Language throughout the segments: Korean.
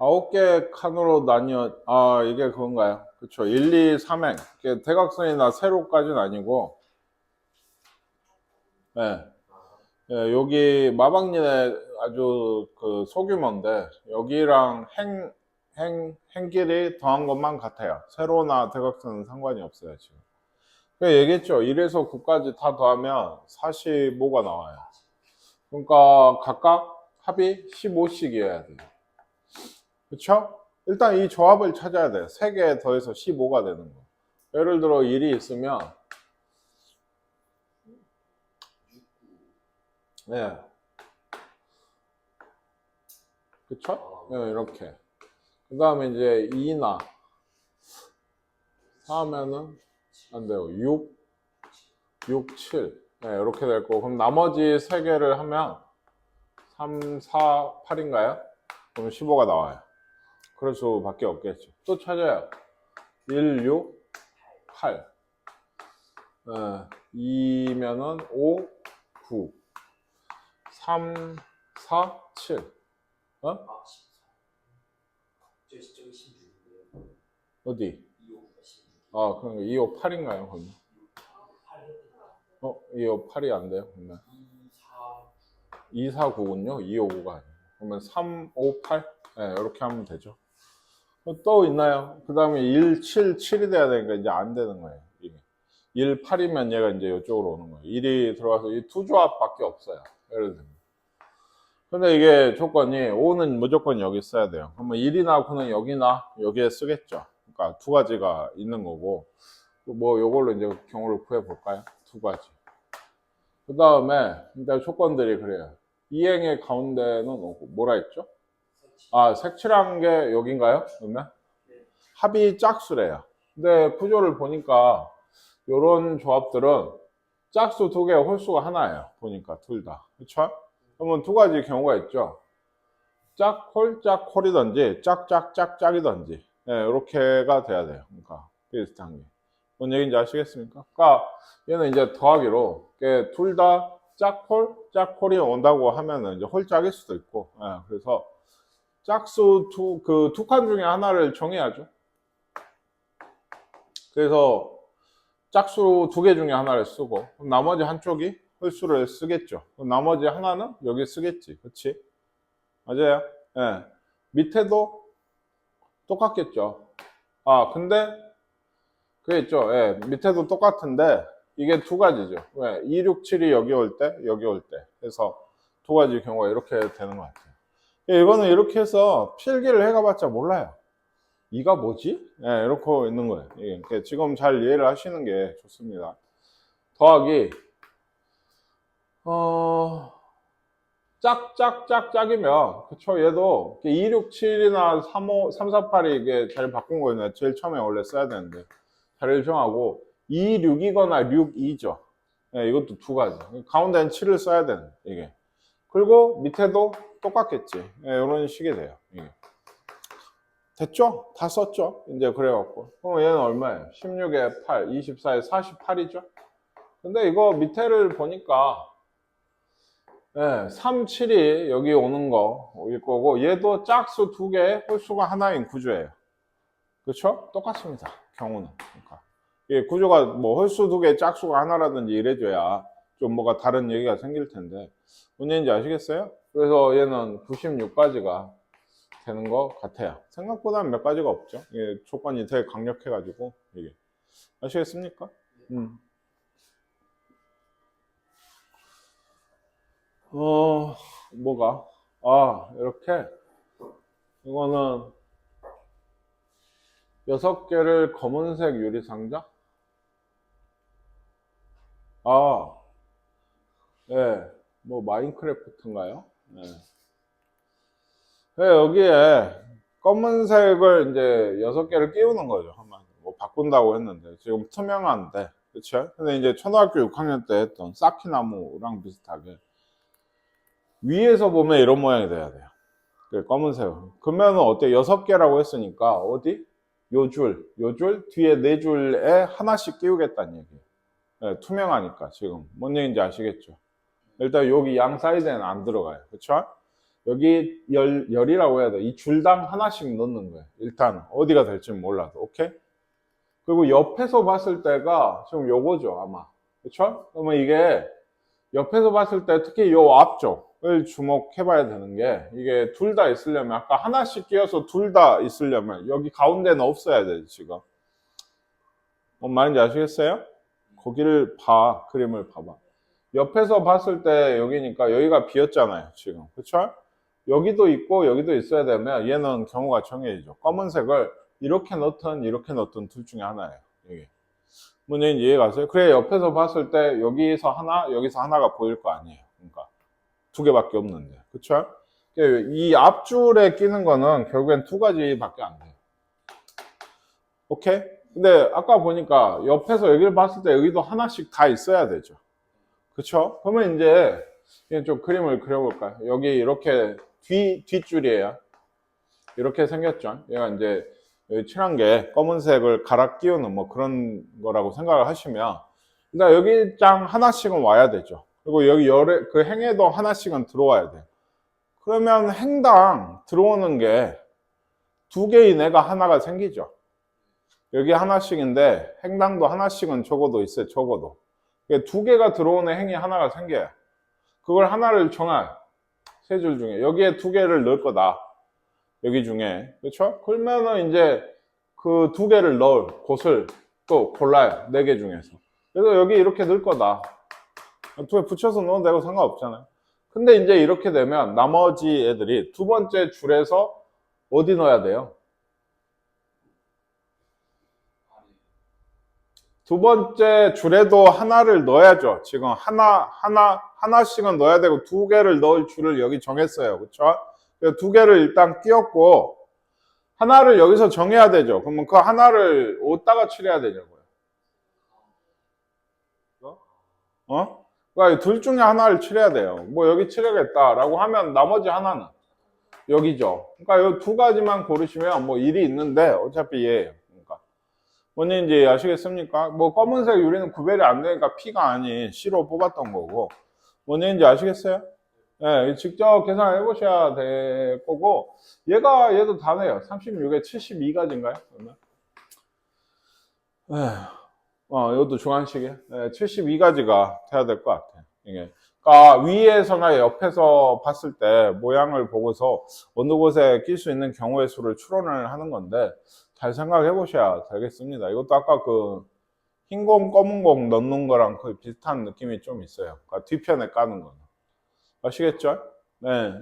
9개 칸으로 나뉘어, 이게 그건가요? 그쵸. 1, 2, 3행. 이게 대각선이나 세로까지는 아니고, 예. 예, 여기 마방린의 아주 그 소규모인데, 여기랑 행길이 더한 것만 같아요. 세로나 대각선은 상관이 없어요, 지금. 그 얘기했죠. 1에서 9까지 다 더하면 45가 나와요. 그러니까 각각 합이 15씩이어야 돼요. 그쵸? 일단 이 조합을 찾아야 돼요. 3개 더해서 15가 되는 거. 예를 들어 1이 있으면, 네. 그쵸? 네, 이렇게. 그 다음에 이제 2나 4하면은 안 돼요. 6, 7. 네, 이렇게 될 거고. 그럼 나머지 3개를 하면 3, 4, 8인가요? 그럼 15가 나와요. 그럴 수밖에 없겠죠. 또 찾아요. 1, 6, 8. 2면은 5, 9. 3, 4, 7. 어? 어디? 그럼 2, 5, 8인가요? 그러면? 2, 5, 8이 안 돼요? 그러면 2, 4, 9군요. 2, 5, 9가 아니에요. 그러면 3, 5, 8? 네, 이렇게 하면 되죠. 또 있나요? 그 다음에 1, 7, 7이 돼야 되니까 이제 안 되는 거예요. 이게. 1, 8이면 얘가 이제 이쪽으로 오는 거예요. 1이 들어가서 이 두 조합밖에 없어요. 예를 들면. 근데 이게 조건이 5는 무조건 여기 써야 돼요. 그러면 1이나 9는 여기나 여기에 쓰겠죠. 그러니까 두 가지가 있는 거고. 뭐 요걸로 이제 경우를 구해 볼까요? 두 가지. 그 다음에 이제 조건들이 그래요. 이행의 가운데는 뭐라 했죠? 색칠한 게 여긴가요? 그러면 합이 짝수래요. 근데 구조를 보니까 요런 조합들은 짝수 두 개, 홀수가 하나예요. 보니까 둘 다. 그쵸? 그러면 두 가지 경우가 있죠. 짝홀, 짝홀이든지 짝짝짝짝이든지 이렇게가 돼야 돼요. 그러니까 비슷한 게. 뭔 얘기인지 아시겠습니까? 그러니까 얘는 이제 더하기로 둘 다 짝홀, 짝홀이 온다고 하면은 이제 홀짝일 수도 있고. 그래서 짝수 두 칸 중에 하나를 정해야죠. 그래서 짝수 두 개 중에 하나를 쓰고 그럼 나머지 한쪽이 홀수를 쓰겠죠. 그럼 나머지 하나는 여기 쓰겠지. 그렇지? 맞아요. 예. 밑에도 똑같겠죠. 근데 그겠죠. 예. 밑에도 똑같은데 이게 두 가지죠. 왜? 2, 6, 7이 여기 올 때, 여기 올 때. 그래서 두 가지 경우가 이렇게 되는 것 같아요. 이거는 이렇게 해서 필기를 해가봤자 몰라요. 이가 뭐지? 예, 이렇게 있는 거예요. 이게 지금 잘 이해를 하시는 게 좋습니다. 더하기 짝짝짝짝이면 그쵸. 얘도 2, 6, 7이나 3, 5, 3, 4, 8이 이게 자리 바꾼 거였네. 제일 처음에 원래 써야 되는데 자리를 정하고 2, 6이거나 6, 2죠. 예, 이것도 두 가지. 가운데는 7을 써야 되는 이게. 그리고 밑에도 똑같겠지. 예, 이런 식이 돼요. 이게. 됐죠? 다 썼죠? 이제 그래갖고. 그럼 얘는 얼마예요? 16에 8, 24에 48이죠? 근데 이거 밑에를 보니까 3, 7이 여기 오는 거일 거고 얘도 짝수 두 개, 홀수가 하나인 구조예요. 그렇죠? 똑같습니다. 경우는. 그러니까. 이 구조가 뭐 홀수 두 개, 짝수가 하나라든지 이래줘야 좀 뭐가 다른 얘기가 생길 텐데 뭔 얘기인지 아시겠어요? 그래서 얘는 96가지가 되는 것 같아요. 생각보다는 몇 가지가 없죠. 이게 조건이 되게 강력해가지고 이게 아시겠습니까? 뭐가? 이렇게 이거는 6개를 검은색 유리상자? 예, 뭐 마인크래프트인가요? 예. 여기에 검은색을 이제 6개를 끼우는 거죠. 한마디로. 뭐 바꾼다고 했는데 지금 투명한데 그쵸? 근데 이제 초등학교 6학년 때 했던 쌓기나무랑 비슷하게 위에서 보면 이런 모양이 돼야 돼요. 검은색. 그러면 어때? 6개라고 했으니까 어디? 요 줄 뒤에 4줄에 하나씩 끼우겠다는 얘기예요. 네, 투명하니까 지금 뭔 얘기인지 아시겠죠? 일단 여기 양 사이드에는 안 들어가요. 그쵸? 여기 열이라고 해야 돼. 이 줄당 하나씩 넣는 거예요. 일단 어디가 될지는 몰라도. 오케이? 그리고 옆에서 봤을 때가 지금 요거죠, 아마. 그쵸? 그러면 이게 옆에서 봤을 때 특히 요 앞쪽을 주목해 봐야 되는 게, 이게 둘 다 있으려면, 아까 하나씩 끼워서 둘 다 있으려면 여기 가운데는 없어야 돼, 지금. 뭔 말인지 아시겠어요? 거기를 봐, 그림을 봐봐. 옆에서 봤을 때 여기니까 여기가 비었잖아요, 지금. 그쵸? 여기도 있고 여기도 있어야 되면 얘는 경우가 정해지죠. 검은색을 이렇게 넣든 둘 중에 하나예요. 여기. 문제는 이해가 가세요? 그래, 옆에서 봤을 때 여기서 하나, 여기서 하나가 보일 거 아니에요. 그러니까 두 개밖에 없는데. 그쵸? 이 앞줄에 끼는 거는 결국엔 두 가지밖에 안 돼요. 오케이? 근데 아까 보니까 옆에서 여기를 봤을 때 여기도 하나씩 다 있어야 되죠. 그쵸? 그러면 이제 좀 그림을 그려볼까요? 여기 이렇게 뒷줄이에요. 이렇게 생겼죠. 얘가 이제 여기 칠한 게 검은색을 갈아 끼우는 뭐 그런 거라고 생각을 하시면, 일단 여기 장 하나씩은 와야 되죠. 그리고 여기 그 행에도 하나씩은 들어와야 돼요. 그러면 행당 들어오는 게 두 개인 애가 하나가 생기죠. 여기 하나씩인데 행당도 하나씩은 적어도 있어요. 적어도. 두 개가 들어오는 행이 하나가 생겨요. 그걸 하나를 정할 세 줄 중에 여기에 두 개를 넣을 거다. 여기 중에. 그렇죠? 그러면은 이제 그 두 개를 넣을 곳을 또 골라요. 네 개 중에서. 그래서 여기 이렇게 넣을 거다. 두 개 붙여서 넣어도 되고 상관없잖아요. 근데 이제 이렇게 되면 나머지 애들이 두 번째 줄에서 어디 넣어야 돼요? 두 번째 줄에도 하나를 넣어야죠. 지금 하나씩은 넣어야 되고 두 개를 넣을 줄을 여기 정했어요. 그렇죠? 두 개를 일단 끼웠고 하나를 여기서 정해야 되죠. 그러면 그 하나를 어디다가 칠해야 되냐고요. 그러니까 둘 중에 하나를 칠해야 돼요. 뭐 여기 칠하겠다라고 하면 나머지 하나는 여기죠. 그러니까 이 두 가지만 고르시면 뭐 일이 있는데 어차피 얘예요. 뭔지 아시겠습니까? 뭐 검은색 유리는 구별이 안 되니까 P가 아닌 C로 뽑았던 거고, 뭔지 아시겠어요? 네, 직접 계산해 보셔야 될 거고, 얘도 다네요. 36에 72가지인가요? 그러면? 이것도 중간식이에요. 네, 72가지가 돼야 될 것 같아요. 이게. 그러니까 위에서나 옆에서 봤을 때 모양을 보고서 어느 곳에 낄 수 있는 경우의 수를 추론을 하는 건데, 잘 생각해 보셔야 되겠습니다. 이것도 아까 그 흰 공, 검은 공 넣는 거랑 거의 비슷한 느낌이 좀 있어요. 그러니까 뒤편에 까는 거는. 아시겠죠? 네.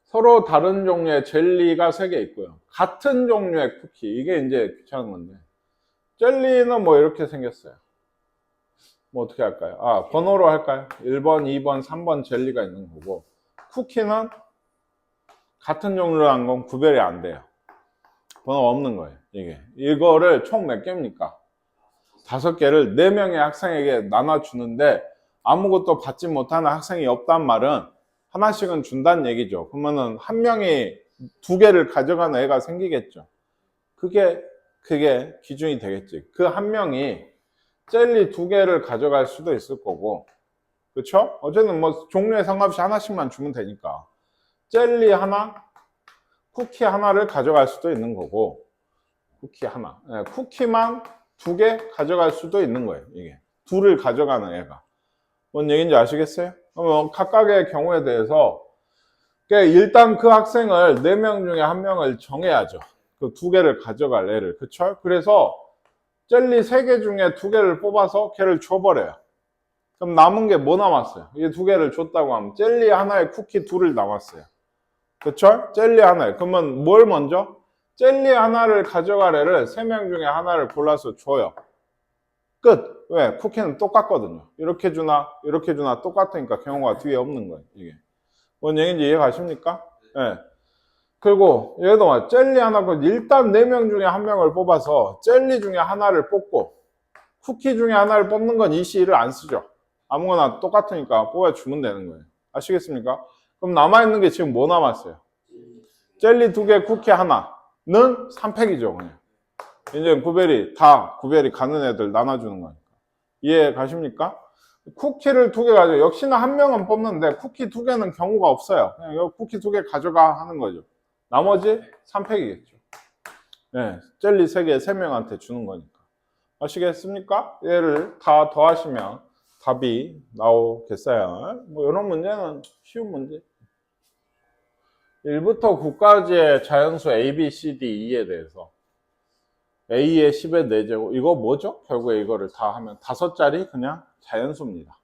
서로 다른 종류의 젤리가 3개 있고요. 같은 종류의 쿠키. 이게 이제 귀찮은 건데. 젤리는 뭐 이렇게 생겼어요. 뭐 어떻게 할까요? 번호로 할까요? 1번, 2번, 3번 젤리가 있는 거고, 쿠키는 같은 종류로 한 건 구별이 안 돼요. 번호 없는 거예요. 이거를 총 몇 개입니까? 5개를 4명의 학생에게 나눠주는데 아무것도 받지 못하는 학생이 없단 말은 하나씩은 준다는 얘기죠. 그러면은 한 명이 2개를 가져가는 애가 생기겠죠. 그게 기준이 되겠지. 그 한 명이 젤리 2개를 가져갈 수도 있을 거고, 그쵸? 어쨌든 뭐 종류에 상관없이 하나씩만 주면 되니까. 젤리 하나, 쿠키 하나를 가져갈 수도 있는 거고, 쿠키 하나. 네, 쿠키만 2개 가져갈 수도 있는 거예요, 이게. 2를 가져가는 애가. 뭔 얘기인지 아시겠어요? 각각의 경우에 대해서, 일단 그 학생을 4명 중에 1명을 정해야죠. 그 2개를 가져갈 애를. 그쵸? 그래서 젤리 3개 중에 2개를 뽑아서 걔를 줘버려요. 그럼 남은 게 뭐 남았어요? 이 2개를 줬다고 하면 젤리 하나에 쿠키 2를 남았어요. 그쵸? 젤리 하나에. 그러면 뭘 먼저? 젤리 하나를 가져갈 애를 3명 중에 하나를 골라서 줘요. 끝. 왜? 쿠키는 똑같거든요. 이렇게 주나 똑같으니까 경우가 뒤에 없는 거예요. 이게. 뭔 얘기인지 이해 가십니까? 네. 그리고 얘도 젤리 하나, 일단 4명 중에 1명을 뽑아서 젤리 중에 하나를 뽑고 쿠키 중에 하나를 뽑는 건 이 시를 안 쓰죠. 아무거나 똑같으니까 뽑아주면 되는 거예요. 아시겠습니까? 그럼 남아있는 게 지금 뭐 남았어요? 젤리 2개, 쿠키 하나는 3팩이죠, 그냥. 이제 구별이 가는 애들 나눠주는 거니까. 이해 가십니까? 쿠키를 2개 가져. 역시나 한 명은 뽑는데 쿠키 2개는 경우가 없어요. 그냥 요 쿠키 2개 가져가 하는 거죠. 나머지 3팩이겠죠. 네, 젤리 3개 3명한테 주는 거니까. 아시겠습니까? 얘를 다 더하시면 답이 나오겠어요. 뭐 이런 문제는 쉬운 문제. 1부터 9까지의 자연수 A, B, C, D, E에 대해서 A의 10의 4제곱 이거 뭐죠? 결국에 이거를 다 하면 5자리 그냥 자연수입니다.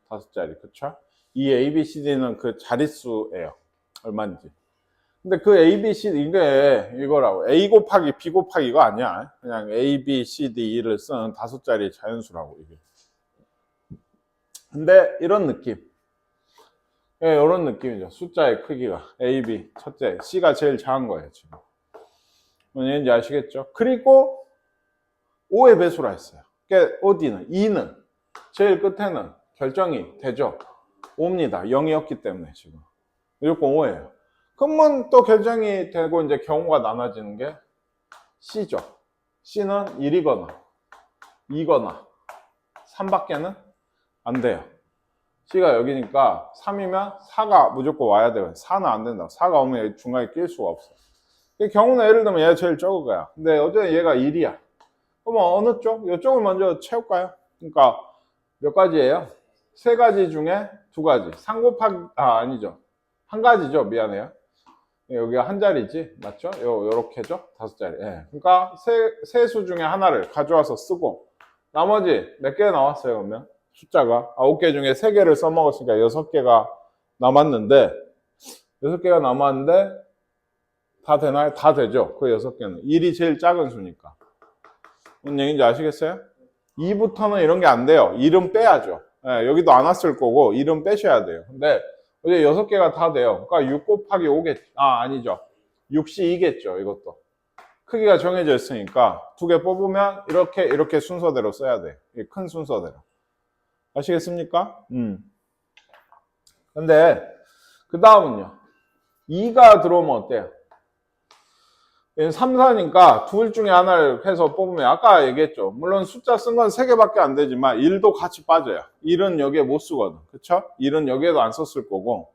5자리 그쵸? 이 A, B, C, D는 그 자릿수예요. 얼마인지. 근데 그 A, B, C, D 이게 이거라고 A 곱하기 B 곱하기 이거 아니야. 그냥 A, B, C, D, E를 쓰는 5자리 자연수라고 이게. 근데 이런 느낌. 예, 이런 느낌이죠. 숫자의 크기가 A, B 첫째, C가 제일 작은 거예요 지금. 뭔지 아시겠죠? 그리고 5의 배수라 했어요. 그러니까 어디는 2는 제일 끝에는 결정이 되죠. 5입니다. 0이었기 때문에 지금 무조건 5예요. 그러면 또 결정이 되고 이제 경우가 나눠지는 게 C죠. C는 1이거나 2거나 3밖에는 안 돼요. C가 여기니까 3이면 4가 무조건 와야 돼요. 4는 안 된다. 4가 오면 중간에 낄 수가 없어. 경우는 예를 들면 얘가 제일 적은 거야. 근데 어쨌든 얘가 1이야. 그러면 어느 쪽? 이쪽을 먼저 채울까요? 그러니까 몇 가지예요? 3가지 중에 2가지. 3 곱하기, 아니죠. 1가지죠. 미안해요. 여기가 한 자리지. 맞죠? 요렇게죠? 5자리. 예. 그러니까 세 수 중에 하나를 가져와서 쓰고 나머지 몇 개 나왔어요, 그러면? 숫자가 9개 중에 3개를 써먹었으니까 6개가 남았는데 6개가 남았는데 다 되나요? 다 되죠. 그 6개는 1이 제일 작은 수니까. 무슨 얘기인지 아시겠어요? 2부터는 이런 게 안 돼요. 1은 빼야죠. 예, 여기도 안 왔을 거고 1은 빼셔야 돼요. 근데 이제 6개가 다 돼요. 그러니까 6 곱하기 5겠죠. 아니죠. 6C2겠죠. 이것도 크기가 정해져 있으니까 2개 뽑으면 이렇게 순서대로 써야 돼요. 큰 순서대로. 아시겠습니까? 근데 그 다음은요. 2가 들어오면 어때요? 3, 4니까 둘 중에 하나를 해서 뽑으면 아까 얘기했죠. 물론 숫자 쓴 건 3개밖에 안 되지만 1도 같이 빠져요. 1은 여기에 못 쓰거든. 그쵸? 1은 여기에도 안 썼을 거고.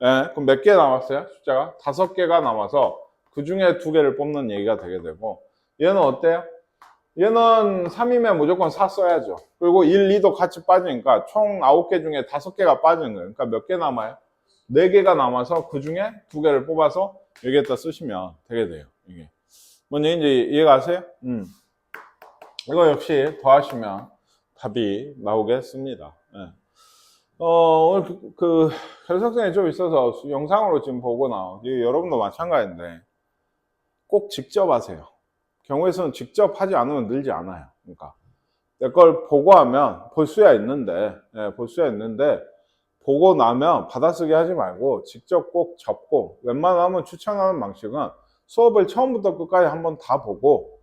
예, 그럼 몇 개 남았어요? 숫자가? 5개가 남아서 그 중에 2개를 뽑는 얘기가 되게 되고 얘는 어때요? 얘는 3이면 무조건 4 써야죠. 그리고 1, 2도 같이 빠지니까 총 9개 중에 5개가 빠지는 거예요. 그러니까 몇 개 남아요? 4개가 남아서 그 중에 2개를 뽑아서 여기에다 쓰시면 되게 돼요. 이게 뭔 얘기인지 이해가세요? 이거 역시 더하시면 답이 나오겠습니다. 네. 오늘 그 결석생이 좀 있어서 영상으로 지금 보거나 여러분도 마찬가지인데 꼭 직접 하세요. 경우의 수는 직접 하지 않으면 늘지 않아요. 그러니까 내 걸 보고 하면 볼 수야 있는데 보고 나면 받아쓰기 하지 말고 직접 꼭 접고 웬만하면 추천하는 방식은 수업을 처음부터 끝까지 한번 다 보고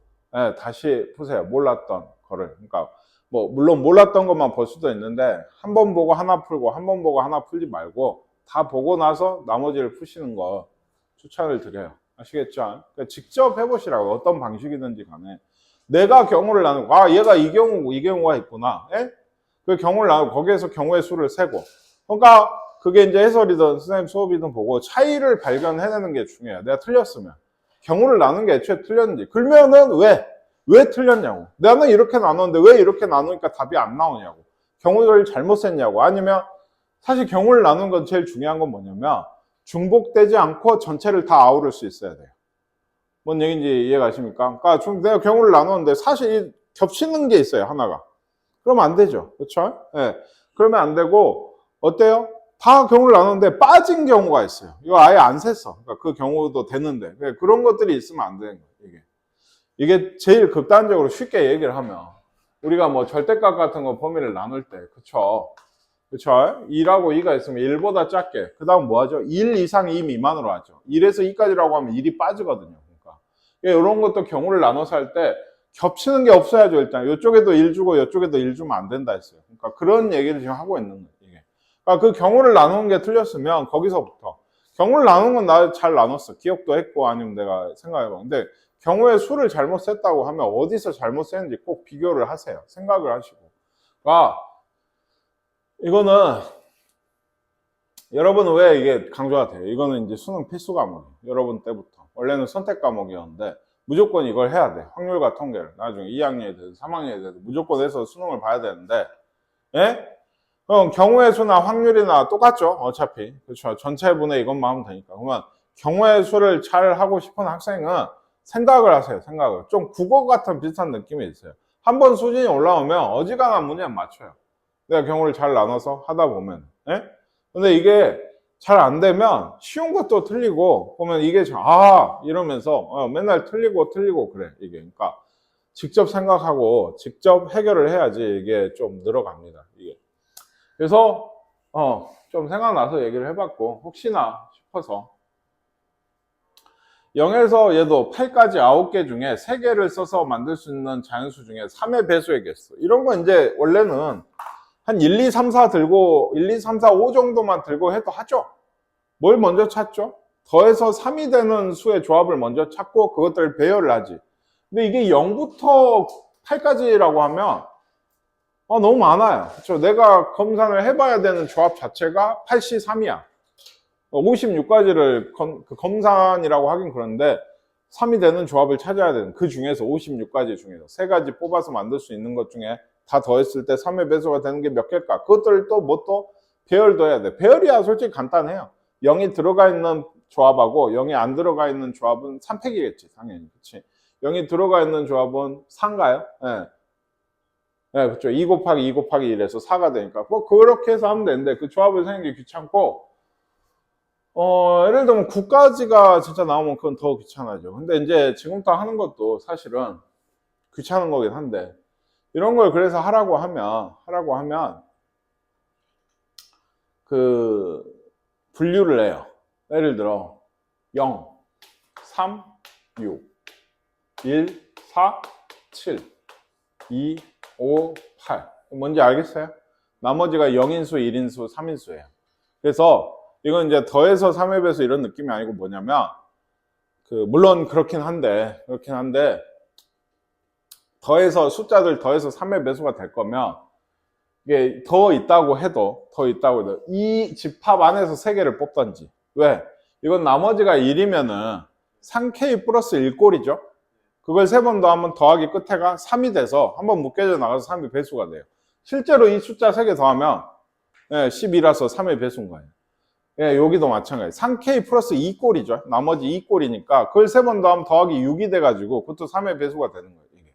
다시 보세요. 몰랐던 거를. 그러니까 뭐 물론 몰랐던 것만 볼 수도 있는데 한 번 보고 하나 풀고 한 번 보고 하나 풀지 말고 다 보고 나서 나머지를 푸시는 거 추천을 드려요. 아시겠죠? 그러니까 직접 해보시라고. 어떤 방식이든지 간에 내가 경우를 나누고 얘가 이 경우고 이 경우가 있구나. 그 경우를 나누고 거기에서 경우의 수를 세고 그러니까 그게 이제 해설이든 선생님 수업이든 보고 차이를 발견해내는 게 중요해요. 내가 틀렸으면 경우를 나눈 게 애초에 틀렸는지 그러면은 왜 틀렸냐고. 나는 이렇게 나눴는데 왜 이렇게 나누니까 답이 안 나오냐고. 경우를 잘못 셌냐고. 아니면 사실 경우를 나눈 건 제일 중요한 건 뭐냐면 중복되지 않고 전체를 다 아우를 수 있어야 돼요. 뭔 얘기인지 이해가십니까? 그러니까 내가 경우를 나눴는데 사실 겹치는 게 있어요. 하나가. 그러면 안 되죠. 그렇죠? 네. 그러면 안 되고 어때요? 다 경우를 나눴는데 빠진 경우가 있어요. 이거 아예 안 셌어. 그러니까 그 경우도 되는데 그런 것들이 있으면 안 되는 거예요. 이게 제일 극단적으로 쉽게 얘기를 하면 우리가 뭐 절대값 같은 거 범위를 나눌 때 그쵸? 2라고 2가 있으면 1보다 작게 그 다음 뭐 하죠? 1 이상 2 미만으로 하죠. 1에서 2까지라고 하면 1이 빠지거든요. 그러니까 이런 것도 경우를 나눠서 할 때 겹치는 게 없어야죠. 일단 이쪽에도 1 주고 이쪽에도 1 주면 안 된다 했어요. 그러니까 그런 얘기를 지금 하고 있는 거예요. 이게. 그러니까 그 경우를 나누는 게 틀렸으면 거기서부터 경우를 나눈 건 나 잘 나눴어. 기억도 했고 아니면 내가 생각해봐. 근데 경우의 수를 잘못 셌다고 하면 어디서 잘못 셌는지 꼭 비교를 하세요. 생각을 하시고. 그러니까 이거는 여러분 왜 이게 강조가 돼요? 이거는 이제 수능 필수 과목이에요. 여러분 때부터. 원래는 선택 과목이었는데 무조건 이걸 해야 돼. 확률과 통계를. 나중에 2학년이 돼도 3학년이 돼도 무조건 해서 수능을 봐야 되는데, 예? 그럼 경우의 수나 확률이나 똑같죠? 어차피. 그렇죠. 전체 분의 이것만 하면 되니까. 그러면 경우의 수를 잘 하고 싶은 학생은 생각을 하세요. 생각을. 좀 국어 같은 비슷한 느낌이 있어요. 한번 수준이 올라오면 어지간한 문제는 맞춰요. 내가 경우를 잘 나눠서 하다 보면. 예? 근데 이게 잘 안 되면 쉬운 것도 틀리고 보면 이게 이러면서 맨날 틀리고 그래. 이게. 그러니까 직접 생각하고 직접 해결을 해야지 이게 좀 늘어갑니다. 이게. 그래서 좀 생각나서 얘기를 해봤고 혹시나 싶어서 0에서 얘도 8까지 9개 중에 3개를 써서 만들 수 있는 자연수 중에 3의 배수의 개수 이런 거 이제 원래는 한 1, 2, 3, 4 들고 1, 2, 3, 4, 5 정도만 들고 해도 하죠. 뭘 먼저 찾죠? 더해서 3이 되는 수의 조합을 먼저 찾고 그것들을 배열을 하지. 근데 이게 0부터 8까지라고 하면 너무 많아요. 그렇죠? 내가 검산을 해봐야 되는 조합 자체가 8C3이야. 56가지를 검산이라고 하긴 그런데 3이 되는 조합을 찾아야 되는 그 중에서 56가지 중에서 3가지 뽑아서 만들 수 있는 것 중에 다 더했을 때 3의 배수가 되는 게 몇 개일까? 그것들을 또 배열도 해야 돼. 배열이야 솔직히 간단해요. 0이 들어가 있는 조합하고 0이 안 들어가 있는 조합은 3팩이겠지 당연히. 그렇지? 0이 들어가 있는 조합은 4인가요? 네. 네, 그렇죠. 2 곱하기 2 곱하기 1에서 4가 되니까 뭐 그렇게 해서 하면 되는데 그 조합을 세는 게 귀찮고 예를 들면 9까지가 진짜 나오면 그건 더 귀찮아져. 근데 이제 지금부터 하는 것도 사실은 귀찮은 거긴 한데 이런 걸 그래서 하라고 하면 그 분류를 해요. 예를 들어 0, 3, 6, 1, 4, 7, 2, 5, 8 뭔지 알겠어요? 나머지가 0인수, 1인수, 3인수예요. 그래서 이건 이제 더해서 3의 배수 이런 느낌이 아니고 뭐냐면 물론 그렇긴 한데 숫자들 더해서 3의 배수가 될 거면 이게 더 있다고 해도 이 집합 안에서 3개를 뽑던지. 왜? 이건 나머지가 1이면은 3K 플러스 1꼴이죠. 그걸 3번 더하면 더하기 끝에가 3이 돼서 한번 묶여져 나가서 3이 배수가 돼요. 실제로 이 숫자 3개 더하면 10이라서 3의 배수인 거예요. 예, 여기도 마찬가지. 3K 플러스 2꼴이죠. 나머지 2꼴이니까 그걸 3번 더하면 더하기 6이 돼가지고 그것도 3의 배수가 되는 거예요. 이게.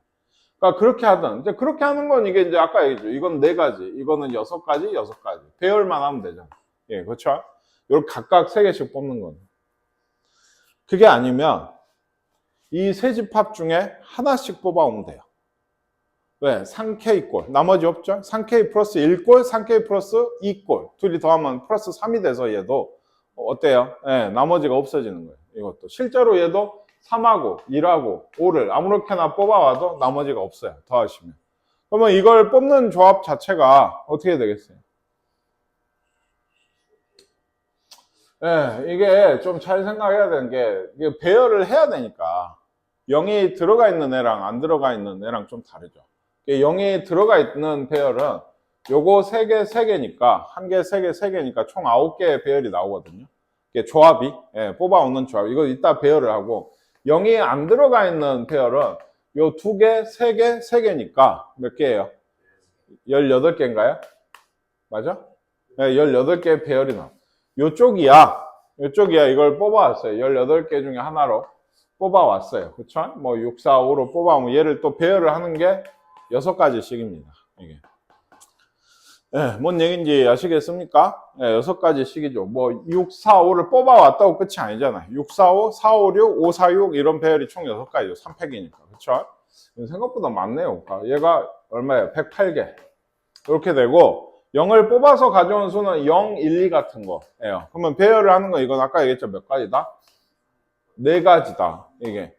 그러니까 그렇게 하든 이제 그렇게 하는 건 이게 이제 아까 얘기했죠. 이건 4가지, 이거는 6가지. 배열만 하면 되잖아. 예, 그렇죠? 이렇게 각각 3개씩 뽑는 건. 그게 아니면 이 세 집합 중에 하나씩 뽑아오면 돼요. 왜? 3K꼴. 나머지 없죠? 3K 플러스 1꼴, 3K 플러스 2꼴. 둘이 더하면 플러스 3이 돼서 얘도 어때요? 예, 나머지가 없어지는 거예요. 이것도. 실제로 얘도 3하고 1하고 5를 아무렇게나 뽑아와도 나머지가 없어요. 더하시면. 그러면 이걸 뽑는 조합 자체가 어떻게 되겠어요? 예, 이게 좀 잘 생각해야 되는 게 이게 배열을 해야 되니까 0이 들어가 있는 애랑 안 들어가 있는 애랑 좀 다르죠. 0이 들어가 있는 배열은 요거 3개, 3개니까 1개, 3개, 3개니까 총 9개의 배열이 나오거든요. 이게 조합이 뽑아오는 조합. 이거 이따 배열을 하고 0이 안 들어가 있는 배열은 요 2개, 3개, 3개니까 몇 개예요? 18개인가요? 맞아? 네, 18개의 배열이 나와. 요쪽이야 이걸 뽑아왔어요. 18개 중에 하나로 뽑아왔어요. 그쵸? 뭐 6, 4, 5로 뽑아오면 얘를 또 배열을 하는 게 6가지씩입니다. 이게. 예, 뭔 얘기인지 아시겠습니까? 예, 6가지씩이죠. 뭐 6, 4, 5를 뽑아왔다고 끝이 아니잖아요. 6, 4, 5, 4, 5, 6, 5, 4, 6 이런 배열이 총 6가지죠. 3팩이니까. 그쵸? 생각보다 많네요. 얘가 얼마예요? 108개. 이렇게 되고 0을 뽑아서 가져온 수는 0, 1, 2 같은 거예요. 그러면 배열을 하는 건 이건 아까 얘기했죠. 몇 가지다? 4가지다. 이게.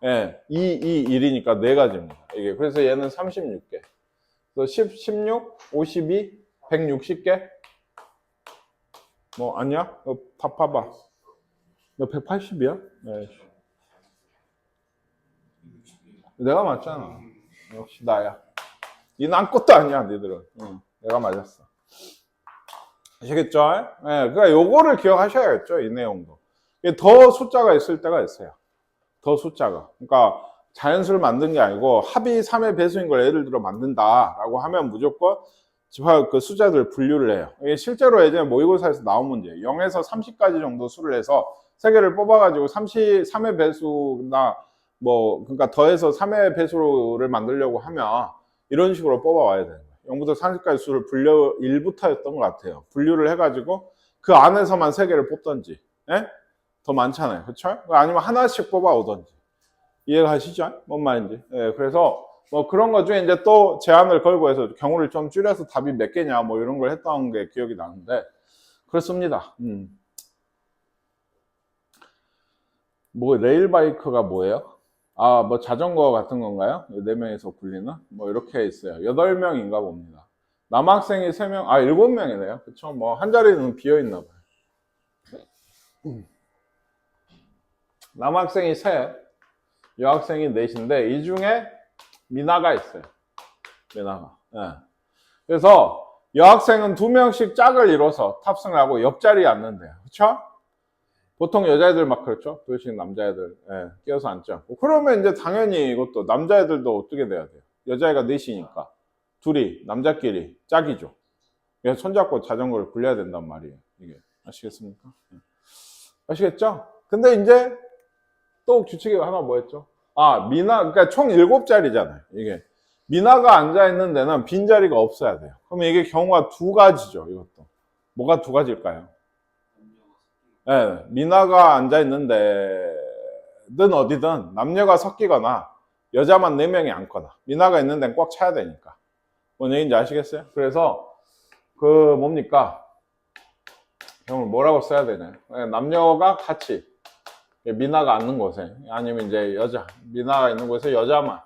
예, 2, 2, 1이니까 4가지입니다. 이게. 그래서 얘는 36개. 그래서 10, 16, 52, 160개? 뭐, 아니야? 다 봐봐. 너 180이야? 네. 내가 맞잖아. 역시 나야. 이 난 것도 아니야, 니들은. 응, 내가 맞았어. 아시겠죠? 예, 그러니까 요거를 기억하셔야겠죠, 이 내용도. 더 숫자가 있을 때가 있어요. 더 숫자가. 그러니까 자연수를 만든 게 아니고 합이 3의 배수인 걸 예를 들어 만든다라고 하면 무조건 그 숫자들 분류를 해요. 이게 실제로 예전에 모의고사에서 나온 문제예요. 0에서 30까지 정도 수를 해서 세 개를 뽑아가지고 3의 배수나 뭐 그러니까 더해서 3의 배수를 만들려고 하면 이런 식으로 뽑아와야 돼요. 0부터 30까지 수를 1부터였던 것 같아요. 분류를 해가지고 그 안에서만 세 개를 뽑던지, 예? 더 많잖아요, 그렇죠? 아니면 하나씩 뽑아오던지. 이해가 하시죠? 뭔 말인지. 예, 그래서 뭐 그런 것 중에 이제 또 제한을 걸고 해서 경우를 좀 줄여서 답이 몇 개냐 뭐 이런 걸 했던 게 기억이 나는데 그렇습니다. 뭐 레일바이크가 뭐예요? 아, 뭐 자전거 같은 건가요? 4명이서 굴리는? 뭐 이렇게 있어요. 8명인가 봅니다. 남학생이 3명, 7명이네요. 그쵸? 뭐 한 자리는 비어있나 봐요. 남학생이 3, 여학생이 4인데 이 중에 미나가 있어요. 미나가. 네. 그래서 여학생은 2명씩 짝을 이뤄서 탑승을 하고 옆자리에 앉는데요. 그쵸? 보통 여자애들 막 그렇죠? 둘씩 남자애들 끼어서 앉죠. 그러면 이제 당연히 이것도 남자애들도 어떻게 돼야 돼요? 여자애가 4이니까 둘이 남자끼리 짝이죠. 그래서 손잡고 자전거를 굴려야 된단 말이에요. 이게 아시겠습니까? 아시겠죠? 근데 이제 또 규칙이 하나 뭐였죠? 미나, 그러니까 총 7자리잖아요. 이게 미나가 앉아있는 데는 빈자리가 없어야 돼요. 그러면 이게 경우가 2가지죠. 이것도 뭐가 2가지일까요? 네, 미나가 앉아있는데 는 어디든 남녀가 섞이거나 여자만 4명이 앉거나 미나가 있는 데는 꽉 차야 되니까 뭔 얘기인지 아시겠어요? 그래서 그 뭡니까? 형을 뭐라고 써야 되나요? 남녀가 같이 미나가 앉는 곳에 아니면 이제 미나가 있는 곳에 여자만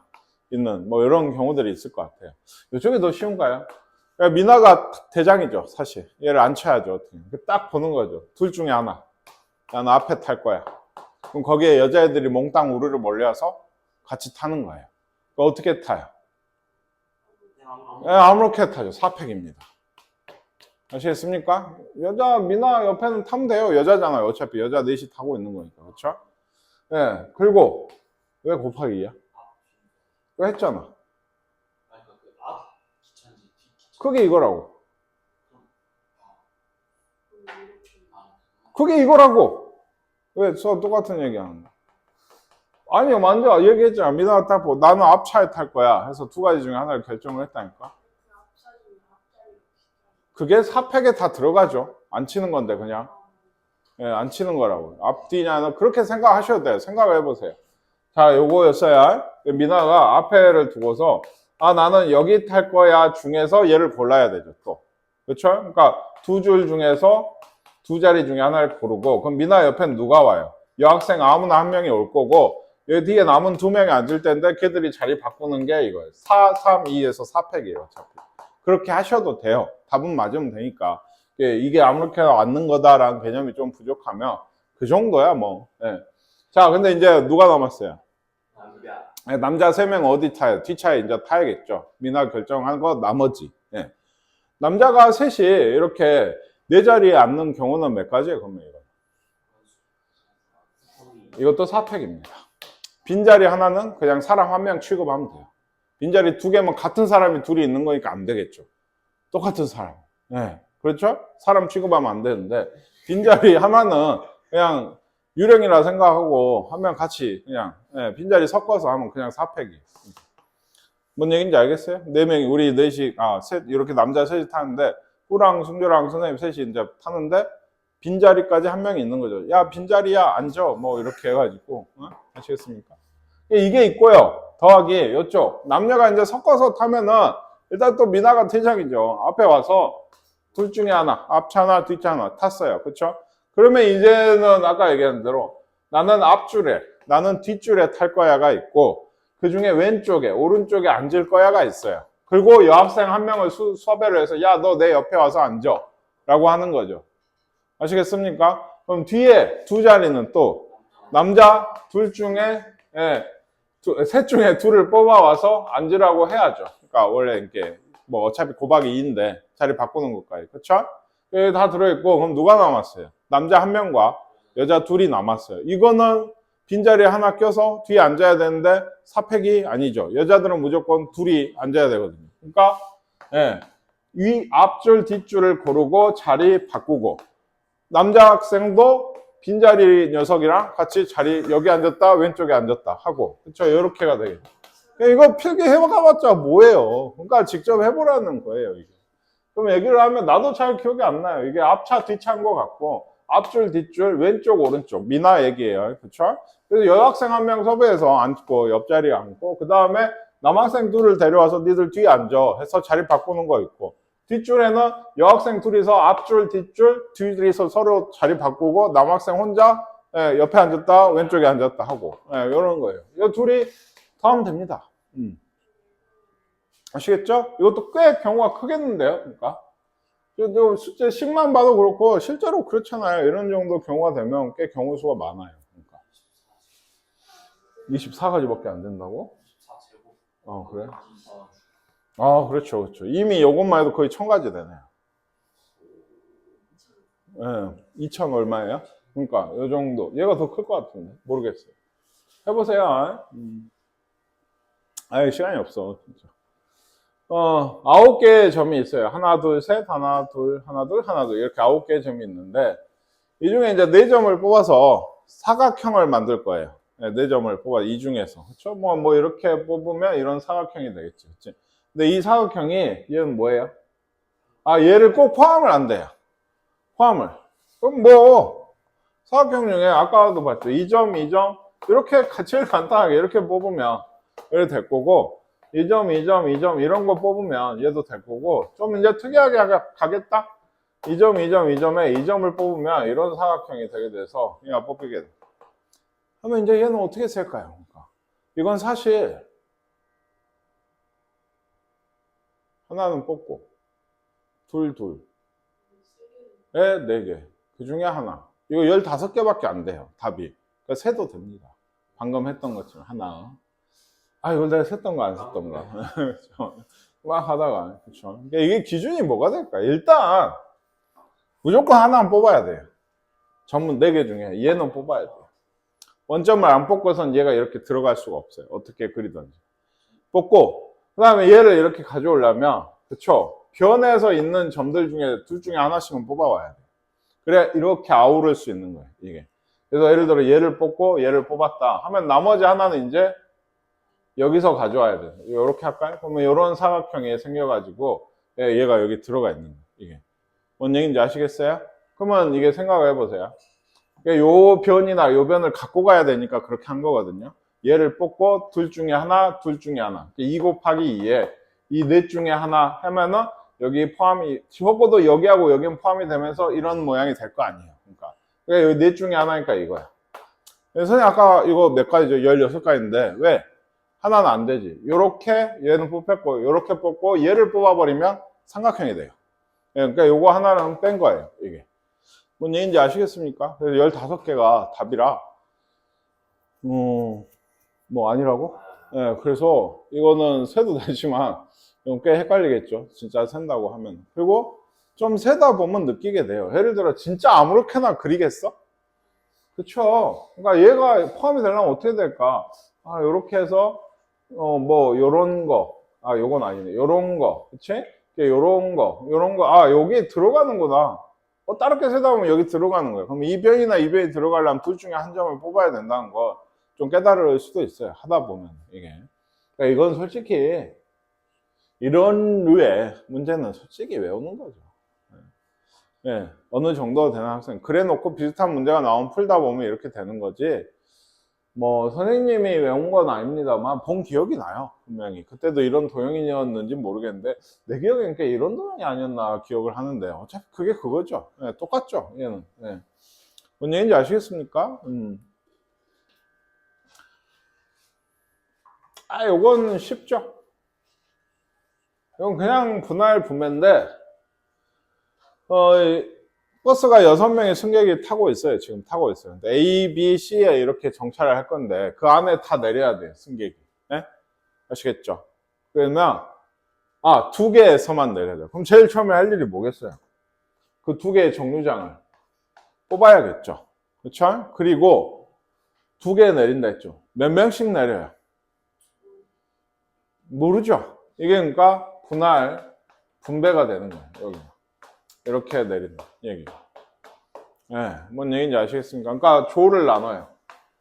있는 뭐 이런 경우들이 있을 것 같아요. 이쪽이 더 쉬운가요? 미나가 대장이죠, 사실. 얘를 앉혀야죠. 어떻게. 딱 보는 거죠. 둘 중에 하나. 나는 앞에 탈 거야. 그럼 거기에 여자애들이 몽땅 우르르 몰려서 같이 타는 거예요. 어떻게 타요? 아무렇게 타죠. 4팩입니다. 아시겠습니까? 미나 옆에는 타면 돼요. 여자잖아요. 어차피 여자 넷이 타고 있는 거니까. 그렇죠? 네. 그리고 왜 곱하기 2야? 그거 했잖아. 그게 이거라고. 그게 이거라고. 왜 저 똑같은 얘기 하는데? 아니요, 먼저 얘기했잖아. 미나가 타고 나는 앞차에 탈 거야 해서 2가지 중에 하나를 결정을 했다니까. 그게 4팩에 다 들어가죠. 안 치는 건데 그냥. 안 치는 거라고. 앞뒤냐는 그렇게 생각하셔도 돼요. 생각을 해보세요. 자, 요거였어야 미나가 앞에를 두고서 나는 여기 탈 거야 중에서 얘를 골라야 되죠. 또. 그렇죠? 그러니까 2줄 중에서 2자리 중에 하나를 고르고 그럼 미나 옆에는 누가 와요? 여학생 아무나 한 명이 올 거고 여기 뒤에 남은 2명이 앉을 텐데 걔들이 자리 바꾸는 게 이거예요. 4, 3, 2에서 4팩이에요. 어차피. 그렇게 하셔도 돼요. 답은 맞으면 되니까. 이게 아무렇게나 앉는 거다라는 개념이 좀 부족하면 그 정도야 뭐. 예. 자, 근데 이제 누가 남았어요? 남자 3명 어디 타요? 뒷차에 이제 타야겠죠. 미나 결정한 거 나머지. 예. 남자가 셋이 이렇게 4자리에 앉는 경우는 몇 가지예요? 그러면 이것도 4팩입니다. 빈자리 하나는 그냥 사람 1명 취급하면 돼요. 빈자리 2개면 같은 사람이 둘이 있는 거니까 안 되겠죠. 똑같은 사람. 네. 그렇죠? 사람 취급하면 안 되는데 빈자리 하나는 그냥 유령이라 생각하고 한 명 같이 그냥 빈자리 섞어서 하면 그냥 4팩이에요. 뭔 얘기인지 알겠어요? 4명이 우리 넷이 셋 이렇게 남자 셋이 타는데 꾸랑 순교랑 선생님 셋이 이제 타는데 빈자리까지 한 명이 있는 거죠. 야, 빈자리야, 앉아. 뭐 이렇게 해가지고 아시겠습니까? 이게 있고요. 더하기 이쪽 남녀가 이제 섞어서 타면은 일단 또 미나가 대장이죠. 앞에 와서 둘 중에 하나, 앞차 하나, 뒷차 하나 탔어요. 그렇죠? 그러면 이제는 아까 얘기한 대로 나는 앞줄에, 나는 뒷줄에 탈 거야가 있고 그 중에 왼쪽에, 오른쪽에 앉을 거야가 있어요. 그리고 여학생 한 명을 섭외를 해서 야, 너 내 옆에 와서 앉아 라고 하는 거죠. 아시겠습니까? 그럼 뒤에 2자리는 또 남자 둘 중에 셋 중에 2를 뽑아와서 앉으라고 해야죠. 그러니까 원래 이렇게 뭐 어차피 곱하기 2인데 자리 바꾸는 것까지. 그렇죠? 여기 다 들어있고, 그럼 누가 남았어요? 남자 한 명과 여자 둘이 남았어요. 이거는 빈자리에 하나 껴서 뒤에 앉아야 되는데 사팩이 아니죠. 여자들은 무조건 둘이 앉아야 되거든요. 그러니까 예, 위 앞줄 뒷줄을 고르고 자리 바꾸고, 남자 학생도 빈자리 녀석이랑 같이 자리 여기 앉았다 왼쪽에 앉았다 하고, 그렇죠? 이렇게가 되겠죠. 이거 필기 해봐봤자 뭐예요? 그러니까 직접 해보라는 거예요, 이게. 그럼 얘기를 하면 나도 잘 기억이 안 나요. 이게 앞차 뒤차인 것 같고, 앞줄 뒷줄 왼쪽 오른쪽 미나 얘기예요. 그렇죠? 그래서 여학생 한 명 섭외해서 앉고 옆자리에 앉고, 그 다음에 남학생 둘을 데려와서 니들 뒤에 앉아 해서 자리 바꾸는 거 있고, 뒷줄에는 여학생 둘이서 앞줄 뒷줄 둘이서 서로 자리 바꾸고, 남학생 혼자 옆에 앉았다 왼쪽에 앉았다 하고, 이런 거예요. 이 둘이 더 하면 됩니다. 아시겠죠? 이것도 꽤 경우가 크겠는데요. 그러니까 숙제 10만 봐도 그렇고 실제로 그렇잖아요. 이런 정도 경우가 되면 꽤 경우 수가 많아요. 그러니까 24가지밖에 안 된다고? 24제곱. 그래? 아, 그렇죠, 그렇죠. 이미 이것만 해도 거의 1000가지 되네요. 네, 2000 얼마예요? 그러니까 이 정도. 얘가 더 클 것 같은데 모르겠어요. 해보세요. 아유, 시간이 없어, 진짜. 9개의 점이 있어요. 하나, 둘, 셋, 하나, 둘, 하나, 둘, 하나, 둘. 이렇게 9개의 점이 있는데, 이 중에 이제 4점을 뽑아서 사각형을 만들 거예요. 4점을 뽑아, 이 중에서. 그쵸? 뭐, 이렇게 뽑으면 이런 사각형이 되겠지. 그치? 근데 이 사각형이, 얘는 뭐예요? 얘를 꼭 포함을 안 돼요. 포함을. 그럼 뭐, 사각형 중에 아까도 봤죠. 2점, 2점. 이렇게 제일 간단하게 이렇게 뽑으면, 이렇게 될 거고, 2점, 2점, 2점 이런 거 뽑으면 얘도 될 거고, 좀 이제 특이하게 가겠다? 2점, 2점, 2점에 2점을 뽑으면 이런 사각형이 되게 돼서 얘가 뽑히게 돼. 그러면 이제 얘는 어떻게 쓸까요? 그러니까 이건 사실 하나는 뽑고 둘, 둘에 4개. 그 중에 하나. 이거 15개밖에 안 돼요. 답이. 그러니까 세도 됩니다. 방금 했던 것처럼 하나. 이걸 내가 셌던 거 안 셌던 거. 막 하다가. 그렇죠. 이게 기준이 뭐가 될까? 일단 무조건 하나는 뽑아야 돼요. 전문 4개 중에 얘는 뽑아야 돼요. 원점을 안 뽑고선 얘가 이렇게 들어갈 수가 없어요. 어떻게 그리든지. 뽑고, 그 다음에 얘를 이렇게 가져오려면, 그쵸? 변에서 있는 점들 중에 둘 중에 하나씩은 뽑아와야 돼요. 그래, 이렇게 아우를 수 있는 거예요, 이게. 그래서 예를 들어 얘를 뽑고 얘를 뽑았다 하면 나머지 하나는 이제 여기서 가져와야 돼요. 이렇게 할까요? 그러면 이런 사각형이 생겨가지고 얘가 여기 들어가 있는 거예요, 이게. 뭔 얘기인지 아시겠어요? 그러면 이게 생각을 해보세요. 요 변이나 요 변을 갖고 가야 되니까 그렇게 한 거거든요. 얘를 뽑고 둘 중에 하나, 둘 중에 하나. 2 곱하기 2에 이 넷 중에 하나 하면은 여기 포함이, 적어도 여기하고 여기는 포함이 되면서 이런 모양이 될 거 아니에요. 그러니까 여기 넷 중에 하나니까 이거야. 선생님 아까 이거 몇 가지죠? 16가지인데 왜? 하나는 안 되지. 요렇게 얘는 뽑혔고 요렇게 뽑고 얘를 뽑아버리면 삼각형이 돼요. 그러니까 요거 하나는 뺀 거예요, 이게. 뭔 얘기인지 아시겠습니까? 그래서 15개가 답이라, 뭐 아니라고? 그래서 이거는 세도 되지만, 이건 꽤 헷갈리겠죠. 진짜 센다고 하면. 그리고 좀 세다 보면 느끼게 돼요. 예를 들어, 진짜 아무렇게나 그리겠어? 그쵸? 그러니까 얘가 포함이 되려면 어떻게 될까? 요렇게 해서, 뭐, 요런 거. 요건 아니네. 요런 거. 그치? 요런 거. 여기 들어가는구나. 다르게 세다 보면 여기 들어가는 거예요. 그럼 이 변이나 이 변이 들어가려면 둘 중에 한 점을 뽑아야 된다는 거 좀 깨달을 수도 있어요. 하다 보면 이게. 그러니까 이건 솔직히 이런 류의 문제는 솔직히 외우는 거죠. 어느 정도 되는 학생. 그래 놓고 비슷한 문제가 나오면 풀다 보면 이렇게 되는 거지. 뭐 선생님이 외운 건 아닙니다만 본 기억이 나요. 분명히 그때도 이런 도형이었는지 모르겠는데 내 기억에는 꽤 이런 도형이 아니었나 기억을 하는데 어차피 그게 그거죠. 똑같죠 얘는. 뭔 얘기인지 아시겠습니까? 요건 쉽죠. 이건 그냥 분할 분배인데 버스가 6명의 승객이 타고 있어요. 지금 타고 있어요. A, B, C에 이렇게 정차를 할 건데 그 안에 다 내려야 돼요. 승객이. 아시겠죠? 그러면 2개에서만 내려야 돼요. 그럼 제일 처음에 할 일이 뭐겠어요? 그 두 개의 정류장을 뽑아야겠죠. 그렇죠? 그리고 두 개 내린다 했죠. 몇 명씩 내려요? 모르죠. 이게 그러니까 분할 분배가 되는 거예요. 여기 이렇게 내린다 얘기. 네, 뭔 얘기인지 아시겠습니까? 그러니까 조를 나눠요.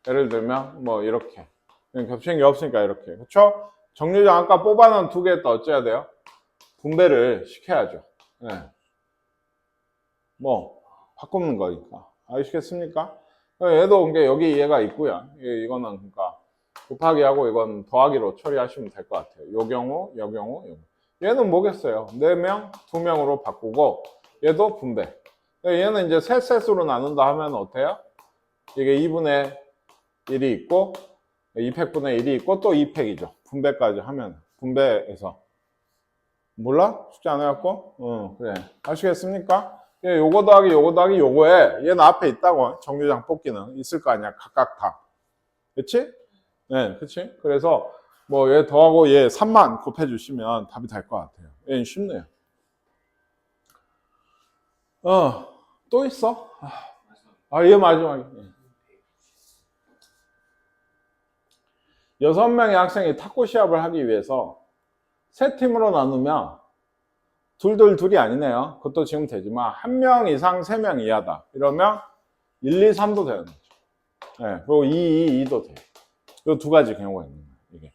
예를 들면 뭐 이렇게 겹치는 게 없으니까 이렇게. 그렇죠? 정류장 아까 뽑아놓은 두 개 또 어째야 돼요? 분배를 시켜야죠. 네. 뭐 바꾸는 거니까. 아시겠습니까? 얘도 그러니까 여기 얘가 있고요. 이거는 그러니까 곱하기 하고 이건 더하기로 처리하시면 될 것 같아요. 요 경우, 요 경우, 요. 얘는 뭐겠어요? 4명, 2명으로 바꾸고 얘도 분배. 얘는 이제 세 셋으로 나눈다 하면 어때요? 이게 2분의 1이 있고 2팩분의 1이 있고 또 2팩이죠. 분배까지 하면 분배해서 몰라? 숙제 안 해갖고? 그래. 아시겠습니까? 요거 더하기 요거 더하기 요거에 얘는 앞에 있다고 정류장 뽑기는 있을 거 아니야. 각각 다. 그치? 네, 그치? 그래서 뭐 얘 더하고 얘 3만 곱해 주시면 답이 될 것 같아요. 얘는 쉽네요. 또 있어? 얘 마지막에. 6명의 학생이 탁구 시합을 하기 위해서 세 팀으로 나누면 둘이 아니네요. 그것도 지금 되지만 1명 이상 3명 이하다. 이러면 1, 2, 3도 되는 거죠. 네, 그리고 2, 2도 돼요. 이 두 가지 경우가 있는 거예요. 이게.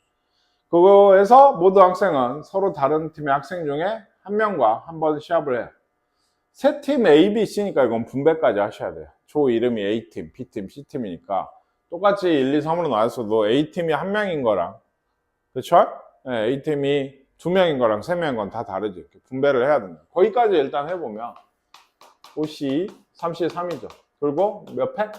그거에서 모든 학생은 서로 다른 팀의 학생 중에 한 명과 한 번 시합을 해요. 세 팀 A, B, C니까 이건 분배까지 하셔야 돼요. 조 이름이 A팀, B팀, C팀이니까 똑같이 1, 2, 3으로 나왔어도 A팀이 한 명인 거랑 그렇죠? 네, A팀이 2명인 거랑 3명인 건 다 다르지. 이렇게 분배를 해야 된다. 거기까지 일단 해보면 5C, 3C, 3이죠. 그리고 몇 팩?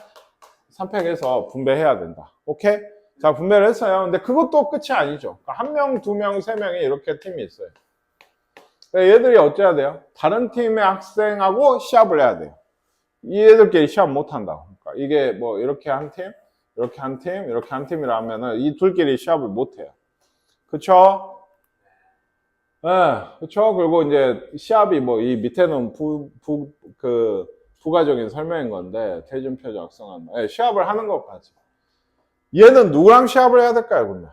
3팩에서 분배해야 된다. 오케이? 자, 분배를 했어요. 근데 그것도 끝이 아니죠. 그러니까 1명, 2명, 3명이 이렇게 팀이 있어요. 얘들이 어째야 돼요? 다른 팀의 학생하고 시합을 해야 돼요. 이 애들끼리 시합 못 한다고. 그러니까 이게 뭐 이렇게 한 팀, 이렇게 한 팀, 이렇게 한 팀이라 하면은 이 둘끼리 시합을 못 해요. 그쵸? 네, 그쵸? 그리고 이제 시합이 뭐 이 밑에는 부가적인 설명인 건데, 대준표 작성한, 네, 시합을 하는 것까지. 얘는 누구랑 시합을 해야 될까요, 그러면?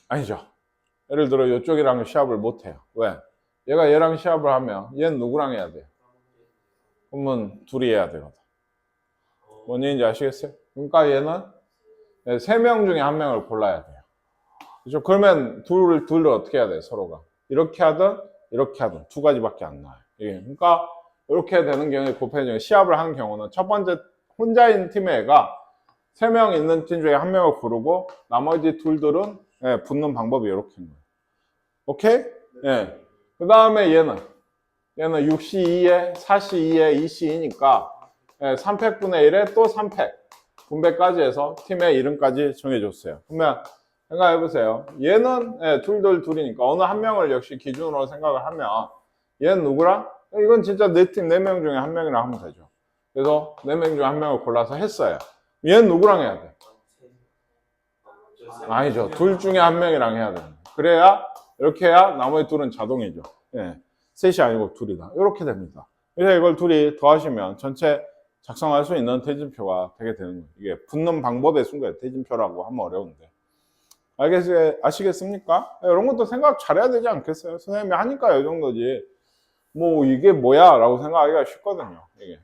아니죠. 예를 들어 이쪽이랑 시합을 못 해요. 왜? 얘가 얘랑 시합을 하면 얘는 누구랑 해야 돼요? 그러면 둘이 해야 되거든. 뭔 얘기인지 아시겠어요? 그러니까 얘는 3명 중에 1명을 골라야 돼요. 그렇죠? 그러면 둘을 어떻게 해야 돼요? 서로가. 이렇게 하든 이렇게 하든 두 가지밖에 안 나와요. 예. 그러니까 이렇게 되는 경우에 곱해지는 시합을 하는 경우는 첫 번째 혼자인 팀의 애가 3명 있는 팀 중에 1명을 고르고 나머지 둘들은 붙는 방법이 이렇게인 거예요. 오케이? 예. 그 다음에 얘는 6C2에 4C2에 2C2니까 3팩분의 1에 또 3팩 분배까지 해서 팀의 이름까지 정해줬어요. 그러면 생각해보세요. 얘는 둘이니까 어느 한 명을 역시 기준으로 생각을 하면 얘는 누구랑? 이건 진짜 내 팀 4명 중에 1명이랑 하면 되죠. 그래서 4명 중에 1명을 골라서 했어요. 얘는 누구랑 해야 돼? 아니죠. 둘 중에 1명이랑 해야 돼. 그래야 이렇게 해야 나머지 둘은 자동이죠. 예. 셋이 아니고 둘이다. 이렇게 됩니다. 그래서 이걸 둘이 더하시면 전체 작성할 수 있는 대진표가 되게 되는 거예요. 이게 붙는 방법의 순간 대진표라고 하면 어려운데. 아시겠습니까? 이런 것도 생각 잘해야 되지 않겠어요? 선생님이 하니까 이 정도지. 뭐 이게 뭐야? 라고 생각하기가 쉽거든요. 이게.